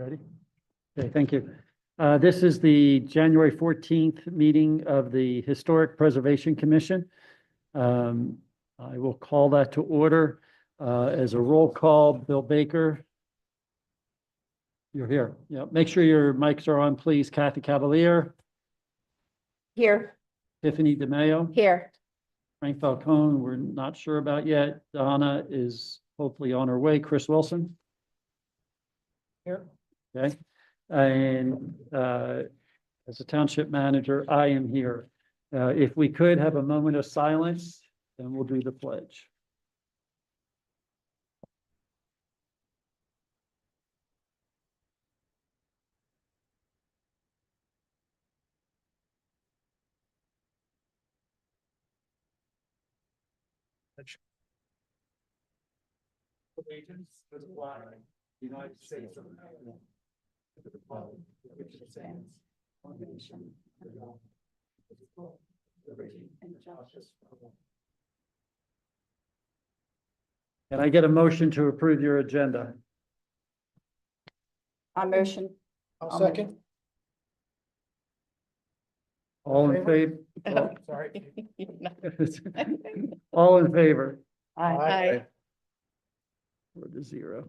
Ready? Okay, thank you. This is the January 14th meeting of the Historic Preservation Commission. I will call that to order as a roll call. Bill Baker. You're here. Yeah, make sure your mics are on, please. Kathy Cavalier, Here. Tiffany DiMeo, Here. Frank Falcone, we're not sure about yet. Donna is hopefully on her way. Chris Wilson. Here. Okay. And as a township manager, I am here. If we could have a moment of silence, then we'll do the pledge. Allegiance to the flag, United States of America, to the republic which stands one nation under God, liberty and justice for all. Can I get a motion to approve your agenda? I motion. I'll second. All in favor? Sorry. All in favor? Aye. 4-0.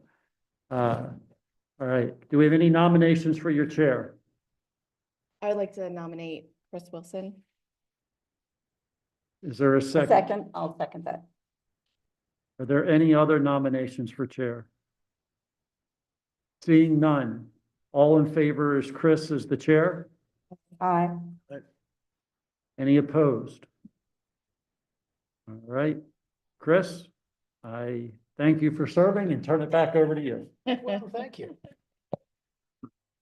All right. Do we have any nominations for your chair? I would like to nominate Chris Wilson. Is there a second? Second, I'll second that. Are there any other nominations for chair? Seeing none. All in favor is Chris as the chair? Aye. Any opposed? All right. Chris, I thank you for serving and turn it back over to you. Well, thank you.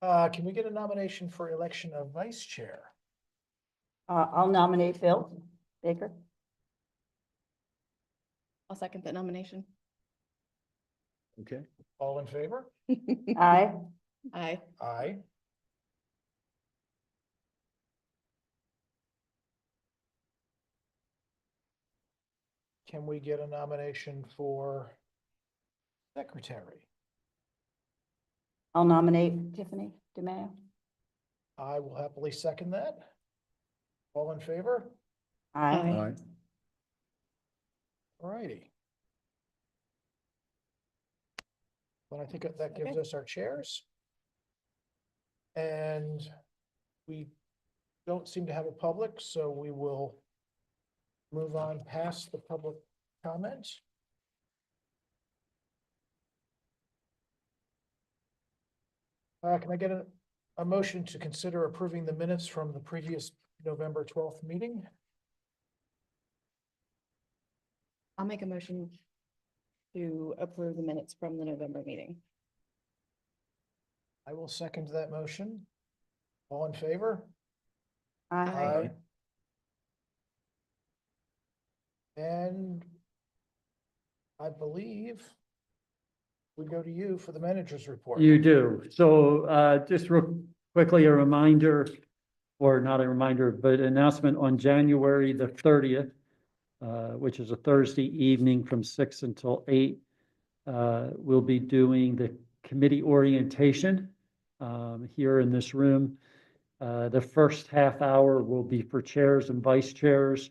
Can we get a nomination for election of vice chair? I'll nominate Bill Baker. I'll second that nomination. Okay. All in favor? Aye. Aye. Aye. Can we get a nomination for secretary? I'll nominate Tiffany DiMeo. I will happily second that. All in favor? Aye. All righty. Well, I think that gives us our chairs. And we don't seem to have a public, so we will move on past the public comments. Can I get a motion to consider approving the minutes from the previous November 12th meeting? I'll make a motion to approve the minutes from the November meeting. I will second that motion. All in favor? Aye. And I believe we go to you for the manager's report. You do. So just real quickly, a reminder, or not a reminder, but announcement on January the 30th, which is a Thursday evening from 6 until 8. We'll be doing the committee orientation here in this room. The first half hour will be for chairs and vice chairs,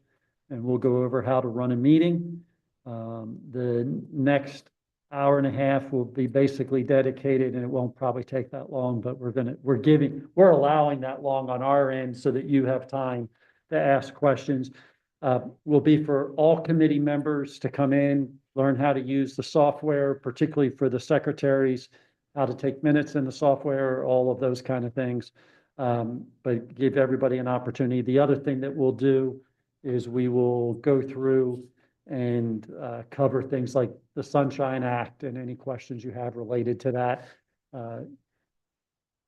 and we'll go over how to run a meeting. The next hour and a half will be basically dedicated, and it won't probably take that long, but we're allowing that long on our end so that you have time to ask questions. Will be for all committee members to come in, learn how to use the software, particularly for the secretaries, how to take minutes in the software, all of those kind of things. But give everybody an opportunity. The other thing that we'll do is we will go through and cover things like the Sunshine Act and any questions you have related to that.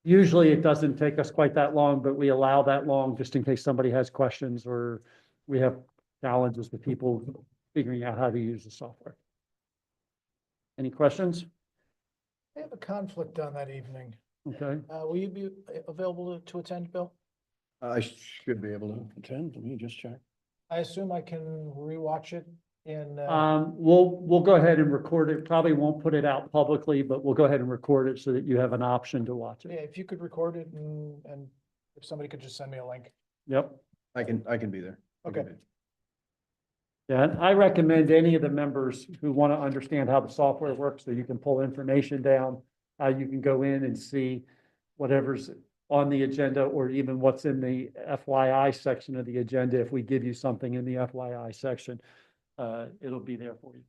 Usually it doesn't take us quite that long, but we allow that long just in case somebody has questions or we have challenges with people figuring out how to use the software. Any questions? I have a conflict on that evening. Okay. Will you be available to attend, Bill? I should be able to attend. Let me just check. I assume I can rewatch it in, We'll go ahead and record it. Probably won't put it out publicly, but we'll go ahead and record it so that you have an option to watch yeah, it. if you could record it and if somebody could just send me a link. Yep. I can be there. I can Okay. be. Yeah, and I recommend any of the members who want to understand how the software works, so you can pull information down, how you can go in and see whatever's on the agenda, or even what's in the FYI section of the agenda. If we give you something in the FYI section, it'll be there for you.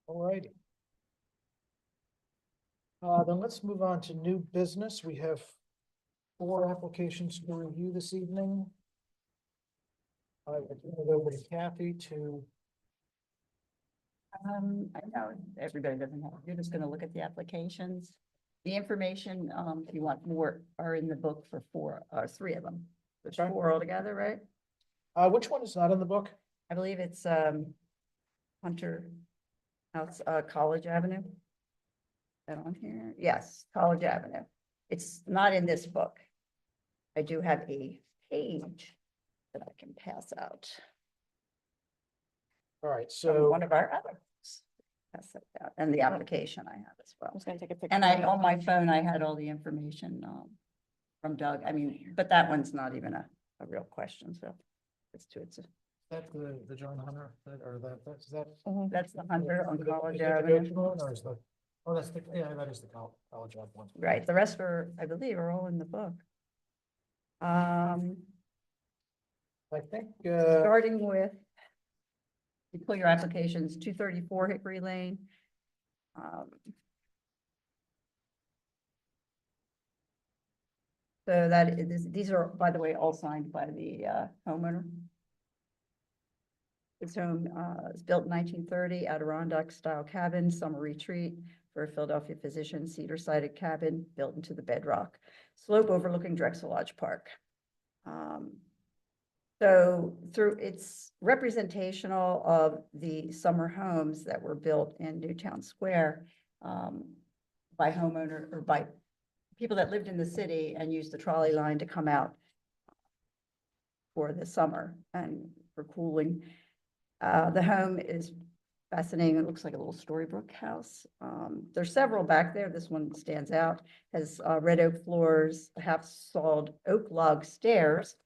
All righty. Then let's move on to new business. We have 4 applications to review this evening. I will turn it over to Kathy to, I know everybody doesn't have, you're just gonna look at the applications. The information, if you want more, are in the book for 3 of them. There's Okay. 4 altogether, right? which one is not in the book? I believe it's, Hunter House, College Avenue. Is that on here? Yes, College Avenue. It's not in this book. I do have a page that I can pass out. All right, From so, one of our other books. Pass that out, and the application I have as I well. was gonna take a picture. And I, on my phone, I had all the information, from Doug. I mean, but that one's not even a real question, so it's that the John Hunter, is that? Mhm. that's the Hunter on is that College the Avenue. Newtown one, or is the, oh, that's the, yeah, that is the college Ave one. Right, the rest are, I believe, are all in the book. I think, Starting with, you pull your applications, 234 Hickory Lane. So that is, these are, by the way, all signed by the homeowner. This home is built in 1930, Adirondack style cabin, summer retreat for a Philadelphia physician, cedar sided cabin built into the bedrock, slope overlooking Drexel Lodge Park. So through its representational of the summer homes that were built in Newtown Square by homeowner or by people that lived in the city and used the trolley line to come out for the summer and for cooling. The home is fascinating. It looks like a little Storybook house. There's several back there. This one stands out. Has red oak floors, half sawed oak log stairs,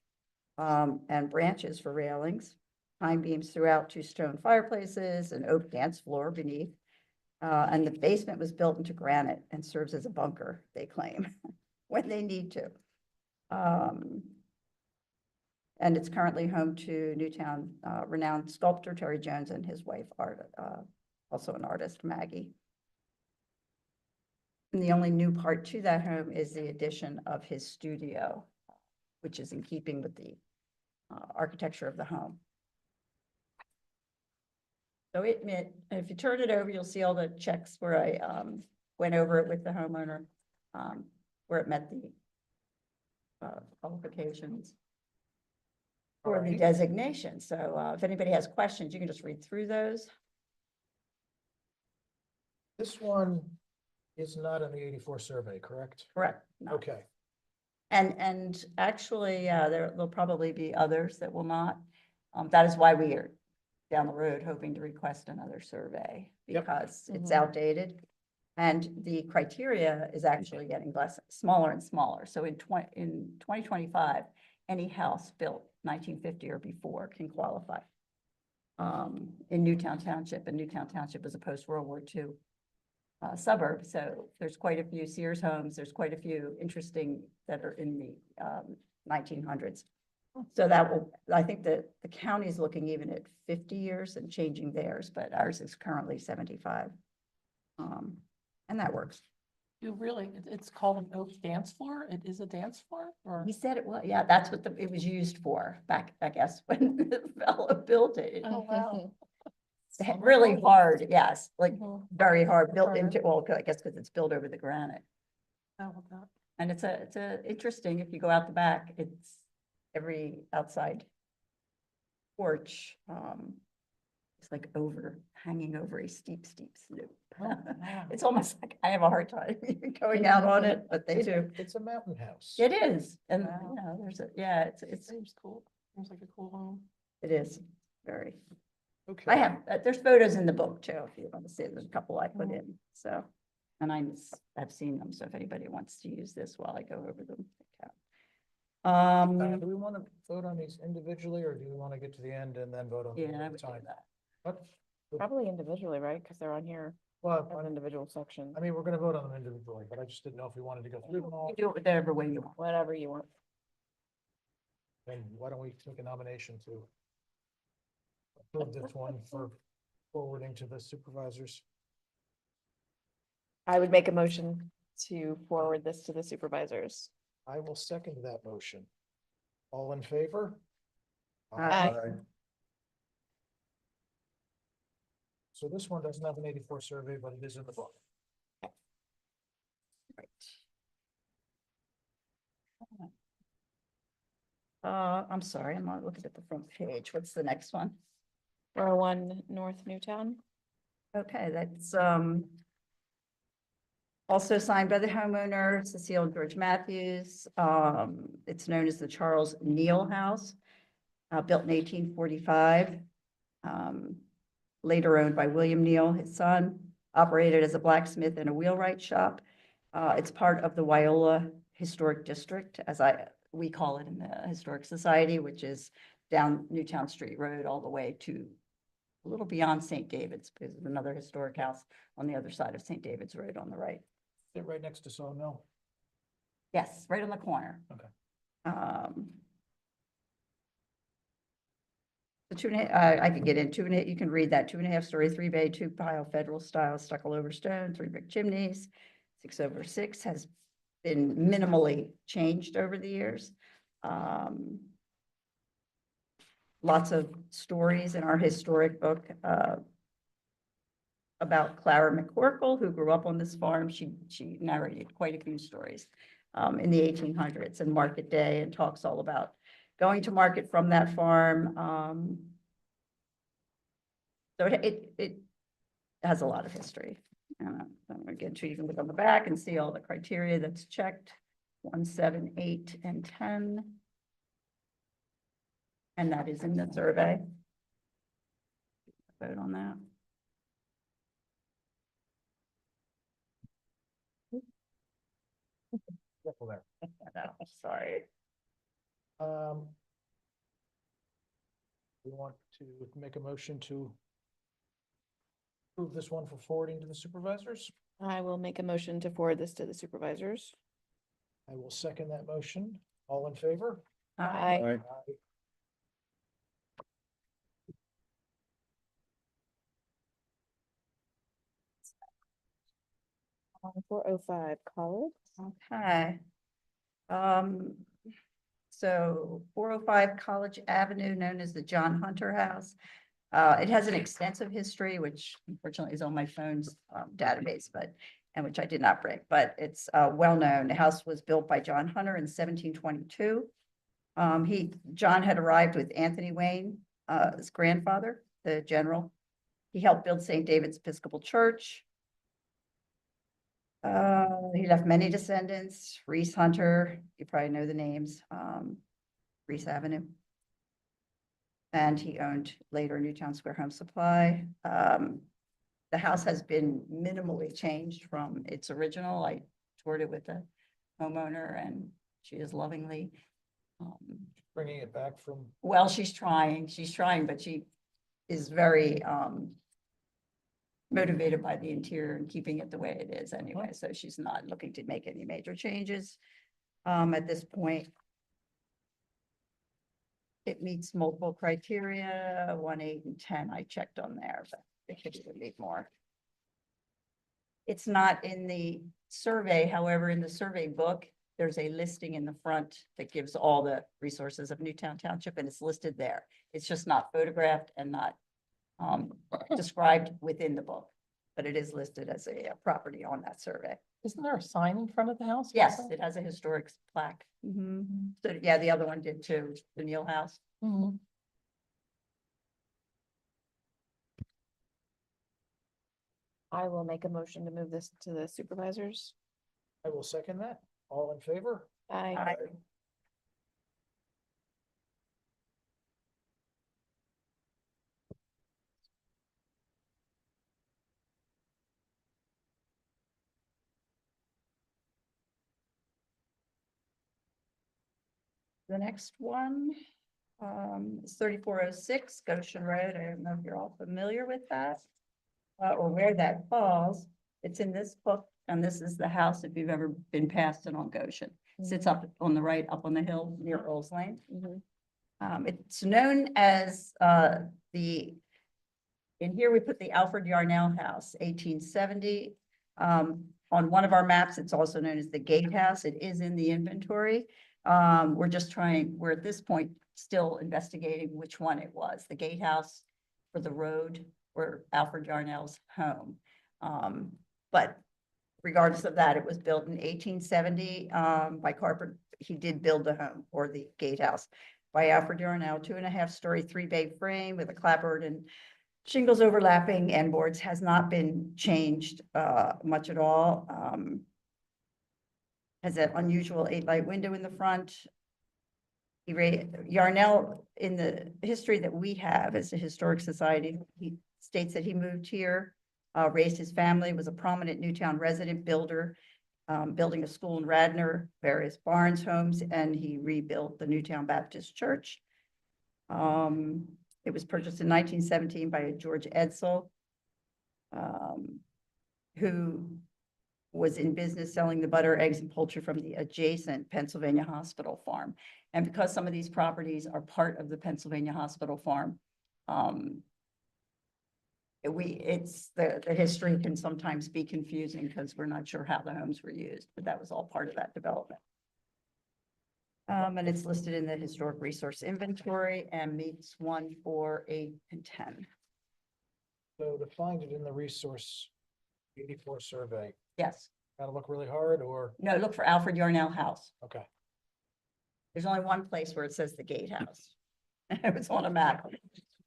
and branches for railings, pine beams throughout, 2 stone fireplaces, an oak dance floor beneath. And the basement was built into granite and serves as a bunker, they claim, when they need to. And it's currently home to Newtown renowned sculptor Terry Jones and his wife, also an artist, Maggie. And the only new part to that home is the addition of his studio, which is in keeping with the architecture of the home. So if you turn it over, you'll see all the checks where I went over it with the homeowner, where it met the qualifications for the Alrighty. designation. So if anybody has questions, you can just read through those. this one is not in the 84 survey, correct? Correct. No. Okay, And actually, there'll probably be others that will not. That is why we are down the road hoping to request another survey, Yep. because it's Mhm. outdated. And the criteria is actually getting smaller and smaller. So in 2025, any house built 1950 or before can qualify. In Newtown Township, and Newtown Township is a post-World War II suburb. So there's quite a few Sears homes. There's quite a few interesting that are in the 1900s. So that will, I think that the county is looking even at 50 years and changing theirs, but ours is currently 75. And that works. You really, it's called an oak dance floor? It is a dance floor or? He said it was, yeah, that's what it was used for back, I guess, when the fellow built it. Oh, wow. Really hard, yes, like Mhm. very hard, built Harder. into, well, I guess because it's built over the granite. Oh, okay. And it's a interesting, if you go out the back, it's every outside porch It's like hanging over a steep slope. Oh, wow. It's almost like I have a hard time going out on it, but they do. It's a mountain house. It is, and Wow. you know, it's, Seems cool. Seems like a cool home. it is very. Okay. I have, there's photos in the book too, if you want to see, there's a couple I put in, so. And I've seen them, so if anybody wants to use this while I go over them. they can. Do we want to vote on these individually, or do we want to get to the end and then vote on them Yeah, I at would the do time? that. What? Probably individually, right? Because they're on here Well, as individual sections. I mean, we're gonna vote on them individually, but I just didn't know if we wanted to go through them all. You do it whatever way you want. Whatever you want. Then why don't we take a nomination to approve this one for forwarding to the supervisors? I would make a motion to forward this to the supervisors. I will second that motion. All in favor? Aye. So this one doesn't have an 84 survey, but it is in the book. I'm sorry, I'm not looking at the front page. What's the next one? 401 North Newtown. Okay, that's, also signed by the homeowner, Cecile and George Matthews. It's known as the Charles Neal House, built in 1845. Later owned by William Neal, his son, operated as a blacksmith and a wheelwright shop. It's part of the Wyola Historic District, we call it in the Historic Society, which is down Newtown Street Road all the way to a little beyond St. David's, because there's another historic house on the other side of St. David's Road on the right. Sit right next to Sawmill. Yes, right on the corner. Okay. The 2.5, I could get in 2.5, you can read that 2.5 story, 3-bay, 2-pile federal style stucco over stone, 3 brick chimneys, 6/6 has been minimally changed over the years. Lots of stories in our historic book, about Clara McCorkle, who grew up on this farm. She narrated quite a few stories in the 1800s and Market Day, and talks all about going to market from that farm. So it has a lot of history. I'm gonna get to, you can look on the back and see all the criteria that's checked, 1, 7, 8, and 10. And that is in the survey. Vote on that. Careful there. Sorry. We want to make a motion to approve this one for forwarding to the supervisors. I will make a motion to forward this to the supervisors. I will second that motion. All in favor? Aye. Aye. 405 College. Okay. So 405 College Avenue, known as the John Hunter House. It has an extensive history, which unfortunately is on my phone's database, and which I did not bring, but it's well-known. The house was built by John Hunter in 1722. John had arrived with Anthony Wayne, his grandfather, the general. He helped build St. David's Episcopal Church. He left many descendants, Reese Hunter, you probably know the names, Reese Avenue. And he owned later Newtown Square Home Supply. The house has been minimally changed from its original. I toured it with the homeowner and she is lovingly. Bringing it back from, Well, she's trying, but she is very motivated by the interior and keeping it the way it is anyway. So she's not looking to make any major changes at this point. It meets multiple criteria, 1, 8, and 10. I checked on there, but it could even meet more. It's not in the survey. However, in the survey book, there's a listing in the front that gives all the resources of Newtown Township, and it's listed there. It's just not photographed and not described within the book, but it is listed as a property on that survey. Isn't there a sign in front of the house? Yes, also? it has a historic plaque. So, yeah, the other one did too, the Neal House. Mhm. I will make a motion to move this to the supervisors. I will second that. All in favor? Aye. The next one is 3406 Goshen Road. I don't know if you're all familiar with that or where that falls. It's in this book, and this is the house, if you've ever been past it on Goshen. Sits up on the right, up on the hill near Earl's Lane. Mhm. It's known as in here we put the Alfred Yarnell House, 1870. On one of our maps, it's also known as the Gatehouse. It is in the inventory. We're at this point still investigating which one it was, the Gatehouse for the road or Alfred Yarnell's home. But regardless of that, it was built in 1870 by Carpenter. He did build the home or the Gatehouse by Alfred Yarnell, 2.5-story, 3-bay frame with a clapboard and shingles overlapping and boards, has not been changed much at all. Has that unusual 8-light window in the front. Yarnell, in the history that we have as a historic society, he states that he moved here, raised his family, was a prominent Newtown resident, builder, building a school in Radnor, various barns, homes, and he rebuilt the Newtown Baptist Church. It was purchased in 1917 by George Edsel, who was in business selling the butter, eggs, and poultry from the adjacent Pennsylvania Hospital farm. And because some of these properties are part of the Pennsylvania Hospital farm, the history can sometimes be confusing because we're not sure how the homes were used, but that was all part of that development. And it's listed in the historic resource inventory and meets 1, 4, 8, and 10. So to find it in the resource 84 survey, Yes. gotta look really hard or, No, look for Alfred Yarnell House. okay. There's only one place where it says the Gatehouse. It was on a map.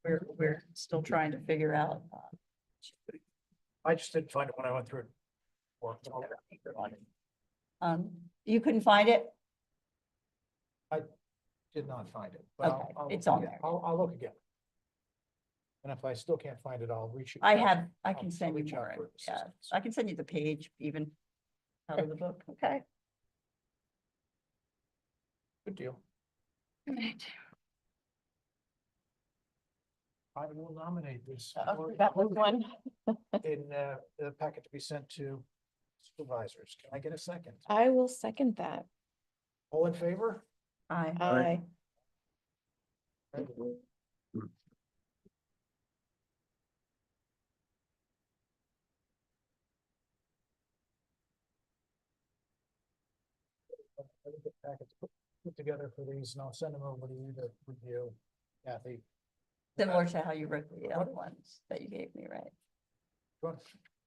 We're still trying to figure out. I just didn't find it when I went through it. You couldn't find it? Did not find it. but Okay, I'll it's look on again. there. I'll look again. And if I still can't find it, I'll reach. I I'll can send you reach out more. for Yeah, assistance. I can send you the page even out of the book. Okay. Good deal. I will nominate this for- That was one. in the packet to be sent to supervisors. Can I get a second? I will second that. All in favor? Aye. Aye. I will get packets put together for these and I'll send them over to you to review. Kathy. Similar to how you wrote the other ones that you gave me, right? Sure.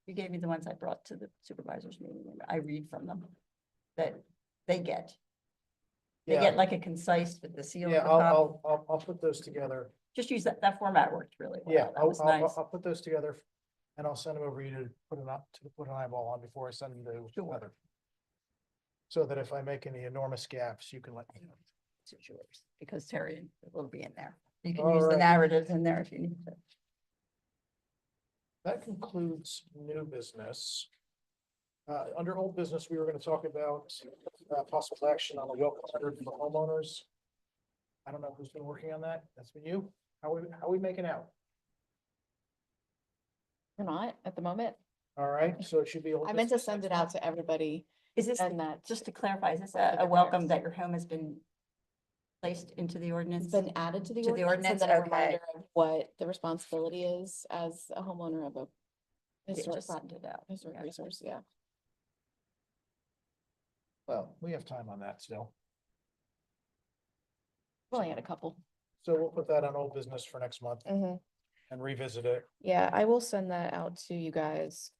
You gave me the ones I brought to the supervisors meeting. I read from them that they get. They Yeah, get like a concise with the seal. yeah, at the top. I'll put those together. Just use that format worked really well. Yeah, That was nice. I'll put those together and I'll send them over to you to put an eyeball on before I send them to Sure. Heather. So that if I make any enormous gaps, you can let me know. It's yours, because Terry will be in there. You can All use the right. narratives in there if you need to. That concludes new business. Under old business, we were gonna talk about possible action on the welcome letter for homeowners. I don't know who's been working on that. That's been you. How we making out? We're not at the moment. All right, so it should be. old I meant to business send next it out month. to everybody Is this, and that just to clarify, is this What's the a welcome difference? that your home has been placed into the ordinance? it's been added to the To the ordinance ordinance, and then a okay. reminder of what the responsibility is as a homeowner of a It historic, just sent it out. historic Yeah. resource, yeah. Well, we have time on that still. We only had a couple. So we'll put that on old business for next month Mhm. and revisit it. Yeah, I will send that out to you guys.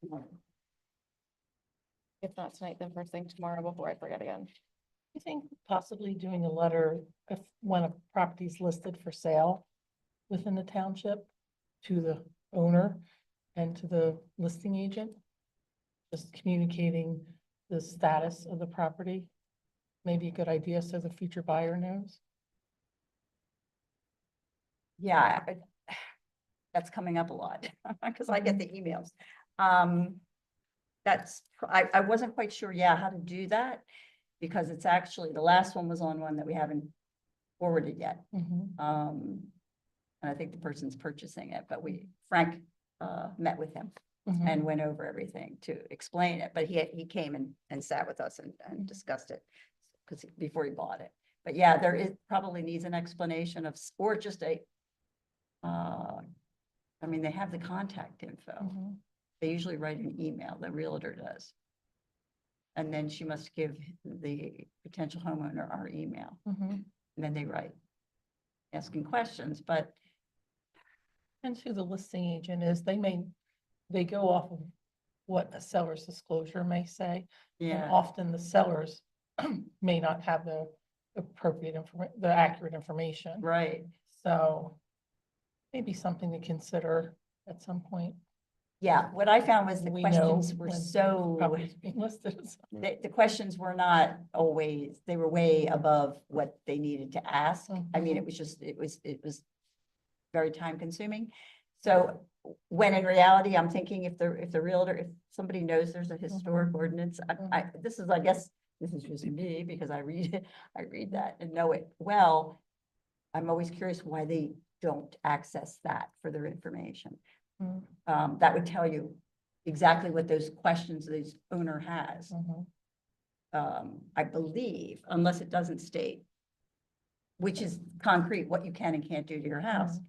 If not tonight, then first thing tomorrow before I forget again. I think possibly doing a letter if when a property is listed for sale within the township to the owner, and to the listing agent? Just communicating the status of the property? Maybe a good idea so the future buyer knows. Yeah, that's coming up a lot, because I get the emails. I wasn't quite sure, yeah, how to do that, because it's actually, the last one was on one that we haven't forwarded yet. And I think the person's purchasing it, but Frank, met with him and went over everything to explain it, but he came and sat with us and discussed it, because before he bought it. But yeah, there is, probably needs an explanation of, or just I mean, they have the contact info. They usually write an email, the realtor does. And then she must give the potential homeowner our email, and then they write asking questions, but And who the listing agent is, they go off of what a seller's disclosure may say. And yeah, often the sellers may not have the appropriate the accurate information. right. So maybe something to consider at some point. Yeah, what I found was the We know questions were when so, property's being listed. the questions were not always, they were way above what they needed to ask. I mean, it was just, it was very time consuming. So when in reality, I'm thinking if the realtor, if somebody knows there's a historic ordinance, this is, I guess, this is just me because I read that and know it well. I'm always curious why they don't access that for their information. That would tell you exactly what those questions this owner has. I believe, unless it doesn't state, which is concrete, what you can and can't do to your house,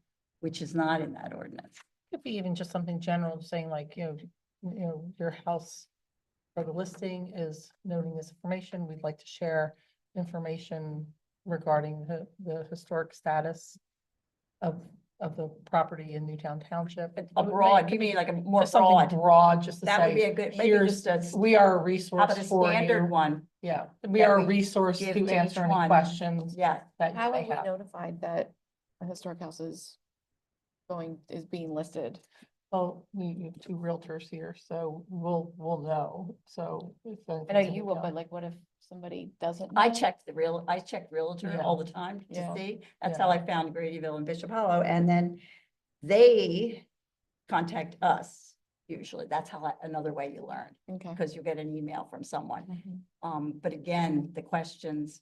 which is not in that ordinance. Could be even just something general, saying like, your house for the listing is noting this information. We'd like to share information regarding the historic status of the property in Newtown Township. Abroad, you mean like a more Just something broad? broad, just to That would be say, a good, maybe here's, just a, we are a how resource about a for standard you. one? Yeah, we that are a we resource give to to answer each any one? questions Yeah, that you How may are we have. notified that a historic house is being listed? Well, we have two realtors here, so we'll know, so. if I know anything's in you the will, town- but like, what if somebody doesn't? I know? check realtor Yeah. all the time to Yeah. see. That's Yeah. how I found Gradyville and Bishop Hollow, and then they contact us usually. That's another way you learn, Okay. because you get an email from someone. Mhm. But again, the questions,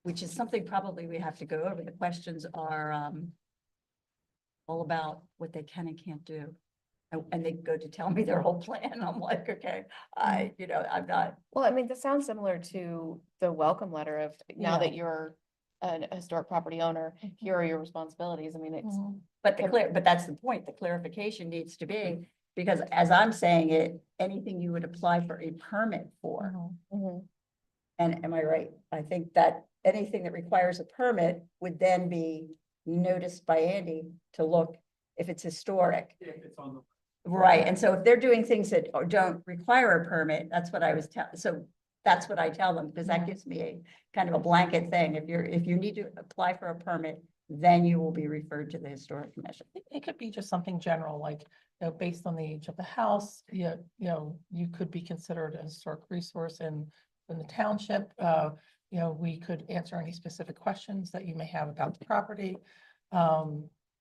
which is something probably we have to go over, the questions are all about what they can and can't do. And they go to tell me their whole plan. I'm like, okay, I'm not, Well, I mean, this sounds similar to the welcome letter of now that you're a historic property owner, here are your responsibilities. I mean, it's, Mhm. but that's the point. The clarification needs to be, because as I'm saying it, anything you would apply for a permit for. Mhm. Mhm. And am I right? I think that anything that requires a permit would then be noticed by Andy to look if it's historic. If it's on the. Right, and so if they're doing things that don't require a permit, that's what I was so that's what I tell them, because that Yeah. gives me a kind of a blanket thing. If you need to apply for a permit, then you will be referred to the Historic Commission. It could be just something general, like, based on the age of the house, you could be considered a historic resource in the township. We could answer any specific questions that you may have about the property.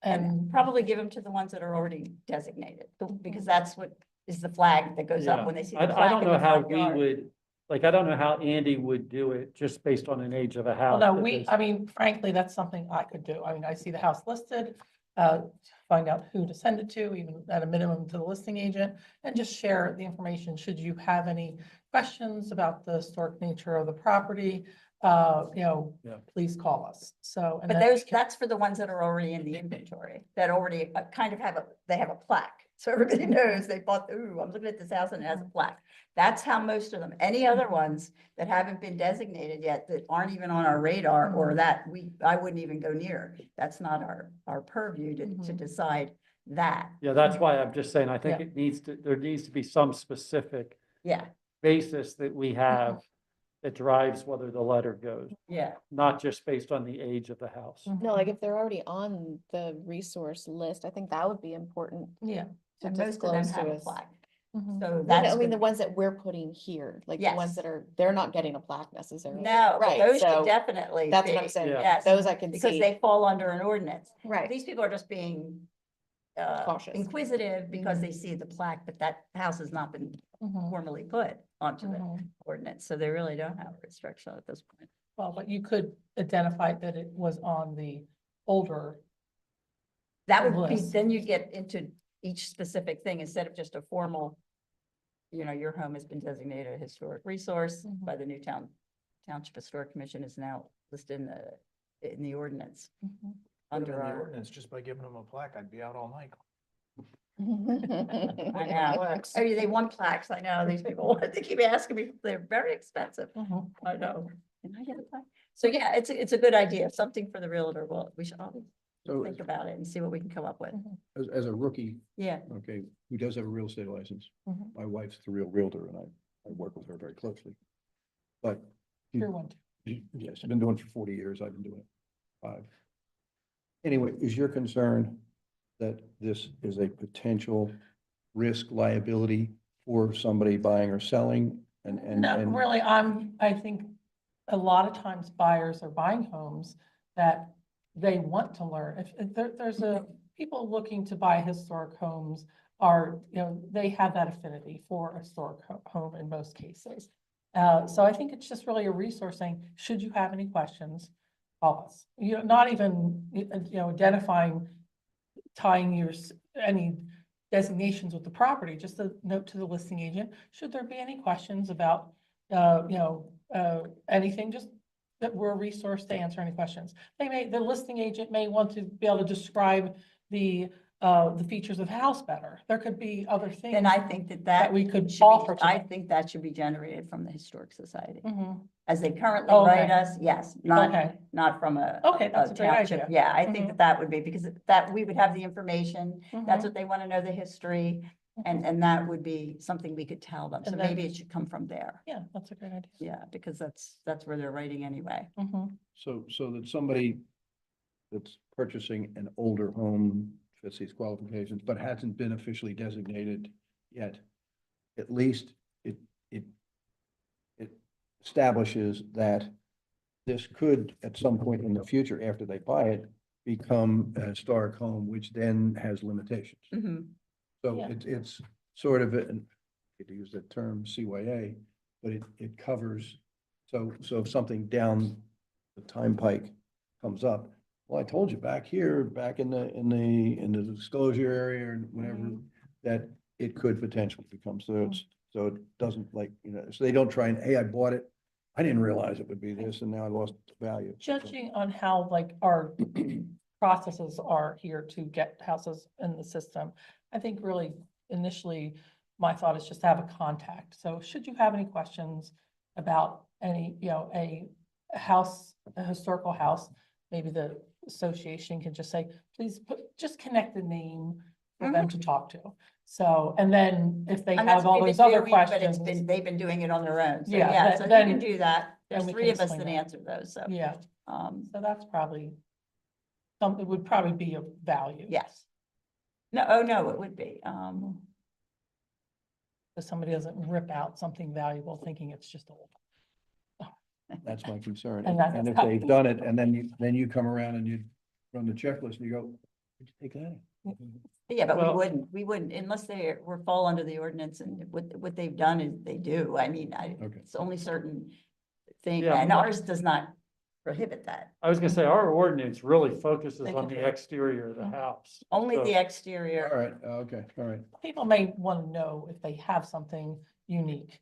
And probably give them to the ones that are already designated, because that's what is the flag that goes up when they see. the I plaque don't in know the how front we yard. would, like, I don't know how Andy would do it just based on an age of a house. Although because- I mean, frankly, that's something I could do. I mean, I see the house listed, find out who to send it to, even at a minimum to the listing agent, and just share the information. Should you have any questions about the historic nature of the property, Yeah. please call us. So, and But then that's for the ones that are already in the inventory, that already kind of they have a plaque. So everybody knows they bought, ooh, I'm looking at this house and it has a plaque. That's how most of them, any other ones that haven't been designated yet, that aren't even on our radar, or that I wouldn't even go near. That's not our purview to Mhm. decide that. Yeah, that's why I'm just saying, I think Yeah. there needs to be some specific Yeah, basis that we have that drives whether the letter goes, Yeah, not just based on the age of the house. No, like if they're already on the resource list, I think that would be important Yeah. to and most of them disclose have to a us. plaque. Mhm. So Well, no, that's. I mean, the good. ones that we're putting here, like the ones Yes. that are, they're not getting a plaque necessarily. No, but Right, those should so definitely that's what I'm be, saying. Yeah. yes, Those I can because see. they fall under an ordinance. Right. These people are just being Cautious. inquisitive because they see the plaque, but that house has not been Mhm. formally put onto the Mhm. ordinance, so they really don't have a restriction at this point. Well, but you could identify that it was on the older, That would be, List. then you'd get into each specific thing instead of just a formal, your home has been designated a historic resource Mhm. by the Newtown Township Historic Commission is now listed in the ordinance Put 'em under in the our. ordinance, just by giving them a plaque, I'd be out all night. I know. Oh, yeah, they want plaques. I know these people, they keep asking me, they're very expensive. Mhm. I know. Can I get a plaque? So yeah, it's a good idea, something for the realtor. Well, we should all So think about it and see what we can come up with. as a rookie, Yeah, okay, who does have a real estate license, Mhm. my wife's the real realtor and I work with her very closely. But Tier 1. yes, I've been doing it for 40 years. I've been doing it 5. Anyway, is your concern that this is a potential risk liability for somebody buying or selling? And No, really, I think a lot of times buyers are buying homes that they want to learn. If there's people looking to buy historic homes are, they have that affinity for a historic home in most cases. So I think it's just really a resource saying, should you have any questions, call us. Not even, identifying, tying any designations with the property, just a note to the listing agent. Should there be any questions about, anything, just that we're a resource to answer any questions. The listing agent may want to be able to describe the features of the house better. There could be other things. then I think that That we could should be, offer to I them. think that should be generated from the Historic Society. Mhm. As they currently Okay. write us, yes, Okay. not from a. Okay, that's a great township. idea. Yeah, I think Mhm. that would be, because that we would have the information, that's Mhm. what they want to know, the history, and that would be something we could tell them. So And then- maybe it should come from there. Yeah, that's a great idea. Yeah, because that's where they're writing anyway. Mhm. so that somebody that's purchasing an older home fits these qualifications, but hasn't been officially designated yet, at least it establishes that this could, at some point in the future, after they buy it, become a historic home, which then has limitations. Mhm. So Yeah. it's sort of, I hate to use the term CYA, but it covers, so if something down the time pike comes up, well, I told you back here, back in the disclosure area and whatever, that it could potentially become, so it doesn't so they don't try and, hey, I bought it, I didn't realize it would be this, and now I lost value. Judging on how our processes are here to get houses in the system, I think really initially, my thought is just to have a contact. So should you have any questions about any, a house, a historical house, maybe the association can just say, please just connect the name for them to talk to. So, and then if they And that's have what all we've those been other doing, but questions. they've been doing it on their own. So Yeah, yeah, so you then- can do that. then There's we 3 can of us explain that that. answer those, so. Yeah, Um, so that's probably, something would probably be of value. yes. No, oh, no, it would be. So somebody doesn't rip out something valuable thinking it's just old. That's my concern. And that's- And if they've done it, and then you come around and you run the checklist and you go, where'd you take that? Yeah, but Well- we wouldn't, unless they were fall under the ordinance, and what they've done is they do. I mean, Okay. it's only certain thing, Yeah, and but- ours does not prohibit that. I was gonna say, our ordinance really focuses They on can the do it. exterior of the house. Only So- the All exterior. right, okay, all right. People may want to know if they have something unique.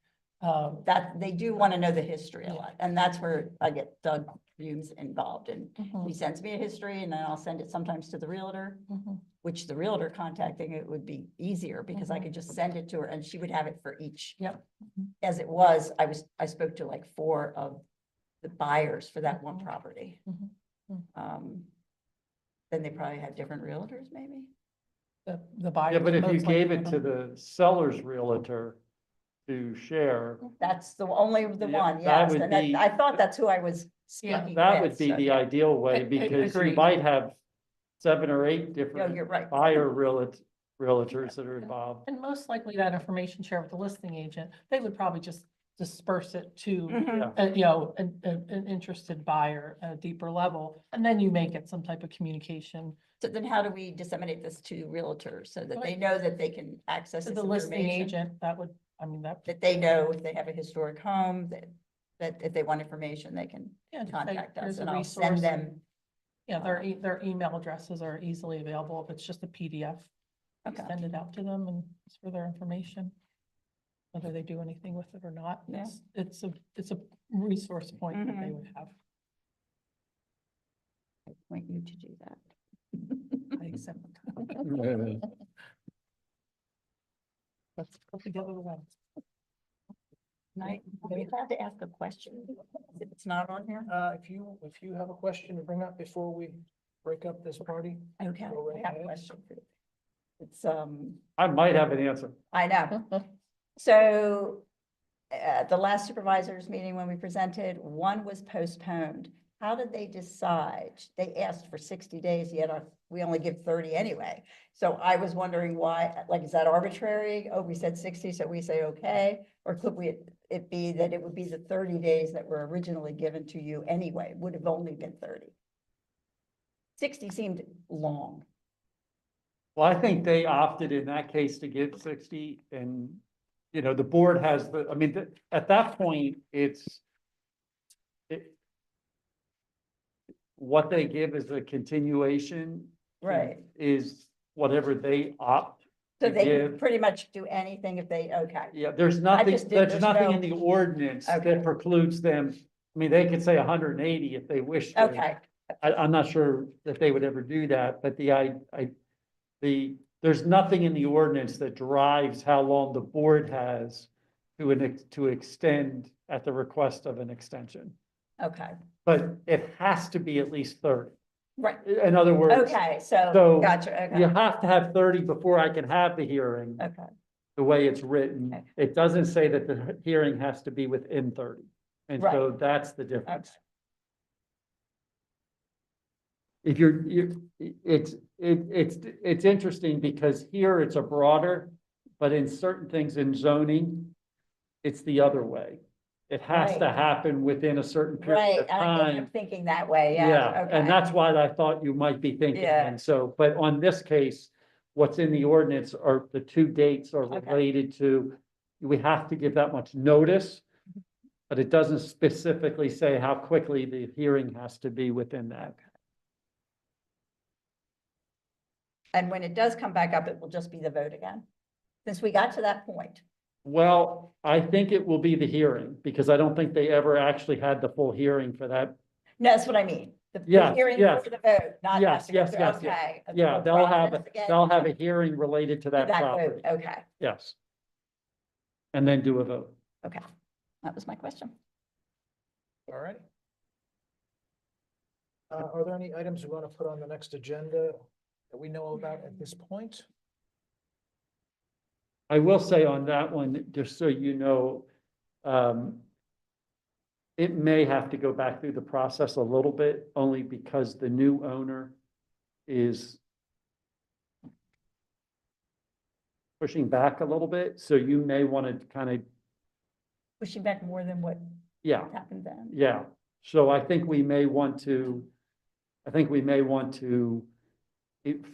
That they do want to know the history a Yeah. lot, and that's where I get Doug Humes involved, and Mhm, he sends me a history, and then I'll send it sometimes to the realtor, mhm. which the realtor contacting it would be easier, because I Mhm. could just send it to her, and she would have it for each. Yep. As it was, I spoke to like 4 of the buyers for that one Mhm. property. Mhm. Mhm. Then they probably had different realtors, maybe? The buyers. Yeah, but if you most likely gave it would to have- the seller's realtor, to share, That's the only the Yeah, one, that yes, would and that, be- I thought that's who I was speaking that with, would be so, the yeah. ideal way, I because you agree. might have 7 or 8 No, different you're right. buyer realtors that are involved. And most likely that information share with the listing agent, they would probably just disperse it to, Mhm. an interested buyer at a deeper level. And then you may get some type of communication So then how do we disseminate this to realtors so that they know that they can access to this the listing information? agent. That would, I mean, that. That they know if they have a historic home, that if they want information, they can Yeah, just say, contact us "Here's a and I'll resource." send them. Yeah, their email addresses are easily available. If it's just a PDF, you Okay. send it out to them and it's for their information. Whether they do anything with it or not, Yeah. it's a resource point that they Mhm. would have. I point you to do that. I accept. Yeah. Let's put together the ones. Night, are we allowed to ask a question if it's not on here? If you have a question to bring up before we break up this party, Okay, Go right I have a ahead. question for you. It's, I might have an answer. I know. So, the last supervisors meeting when we presented, one was postponed. How did they decide? They asked for 60 days, yet we only give 30 anyway. So I was wondering why, like, is that arbitrary? Oh, we said 60, so we say okay? Or could it be that it would be the 30 days that were originally given to you anyway, would have only been 30? 60 seemed long. Well, I think they opted in that case to give 60, and, the board has at that point, what they give is a continuation. Right. Is whatever they opt So to they could give. pretty much do anything if they, okay. Yeah, there's nothing, just didn't- there's nothing no- in the ordinance Okay. that precludes them. I mean, they could say 180 if they wish to. Okay, I'm not sure that they would ever do that, but there's nothing in the ordinance that drives how long the board has to extend at the request of an extension. okay, But it has to be at least 30. right, In other words, okay, so, So, gotcha, you okay, have to have 30 before I can have the hearing, okay, the way it's written. Okay. It doesn't say that the hearing has to be within 30. And so that's the difference. okay. If it's interesting because here it's a broader, but in certain things in zoning, it's the other way. It has to Right. happen within a certain period Right, of I guess I'm time. thinking that way, Yeah, yeah, and okay, that's why I thought you might be thinking. Yeah. And so, but on this case, what's in the ordinance are the 2 dates are Okay. related to, we have to give that much notice, but it doesn't specifically say how quickly the hearing has to be within that. and when it does come back up, it will just be the vote again, since we got to that point. Well, I think it will be the hearing, because I don't think they ever actually had the full hearing for that. No, that's what I mean, the Yes, hearing yes. for the vote, not. Yes, have to go yes, through- yes, yes. Okay. a Yeah, full they'll have, process again they'll have a hearing related to to that that property, vote, okay, yes. And then do a vote. okay, that was my question. all right? Are there any items we want to put on the next agenda that we know about at this point? I will say on that one, just so you know, it may have to go back through the process a little bit, only because the new owner is pushing back a little bit, so you may want to kind of, Pushing back more than what yeah, happened then. yeah. So I think we may want to,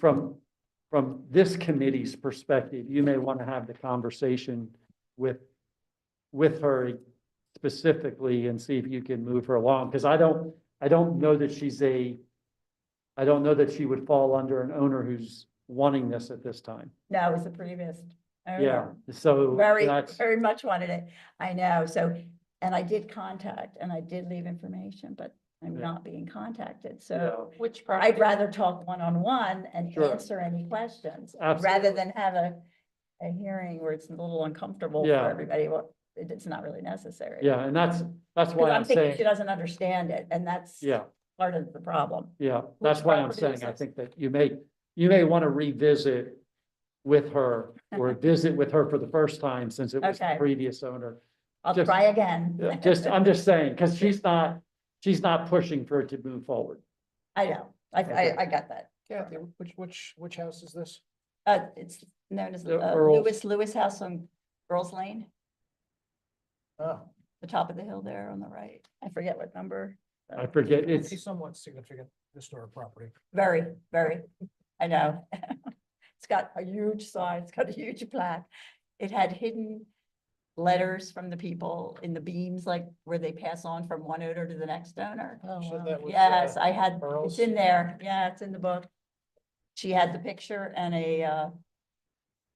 from this committee's perspective, you may want to have the conversation with her specifically and see if you can move her along, because I don't know that I don't know that she would fall under an owner who's wanting this at this time. No, it was the previous owner. Yeah, so Very, that's, very much wanted it. I know. So, and I did contact and I did leave information, but I'm Yeah. not being contacted. So Which I'd property? rather talk one-on-one and Sure. answer any questions Absolutely. rather than have a hearing where it's a little uncomfortable for Yeah. everybody. Well, it's not really necessary. yeah, and that's 'Cause why I'm I'm thinking she saying, doesn't understand it and that's yeah, part of the problem. yeah, that's why I'm property saying, is I this? think that you may want to revisit with her or visit with her for the first time since it was the Okay. previous owner. I'll Just- try again. I'm just saying, because she's not pushing for it to move forward. I know, Okay. I got that. Kathy, which house is this? It's known as The Earl- Lewis House on Earls Lane, Oh, the top of the hill there on the right. I forget what number. I forget, it's a it's, somewhat significant historic property. Very, very, I know. It's got a huge sign, it's got a huge plaque. It had hidden letters from the people in the beams, like where they pass on from one owner to the next owner. Oh, So wow. that was, Yes, I had, Earl's? it's in there. Yeah, it's in the book. She had the picture and a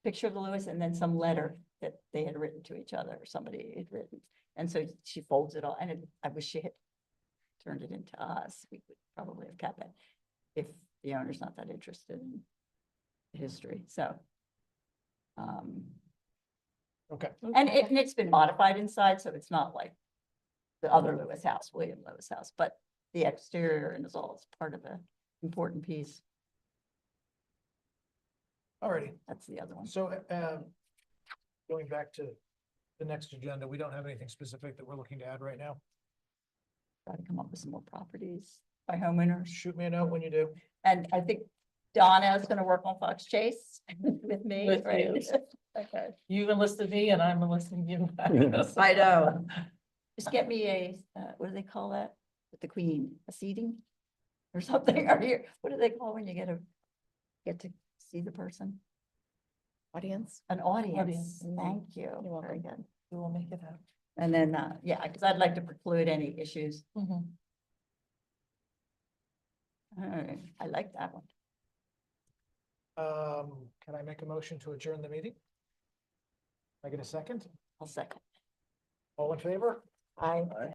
picture of the Lewis and then some letter that they had written to each other or somebody had written. And so she folds it all and I wish she had turned it into us. We would probably have kept it if the owner's not that interested in history, so. Okay, And it's been modified inside, so it's not like the other Lewis house, William Lewis house, but the exterior and is all part of an important piece. alrighty. That's the other one. So, going back to the next agenda, we don't have anything specific that we're looking to add right now. Try to come up with some more properties by homeowners. Shoot me a note when you do. And I think Donna is gonna work on Fox Chase with me, With right? you. Okay. You enlisted me and I'm enlisting you. I know. Just get me a, what do they call that? With the queen, a seating? Or something, or you, what do they call when you get to see the person? Audience. An audience, Audience. thank you. You're welcome. Very good. We will make it happen. And then, yeah, because I'd like to preclude any issues. Mhm. I like that one. Can I make a motion to adjourn the meeting? Can I get a second? I'll second. All in favor? I.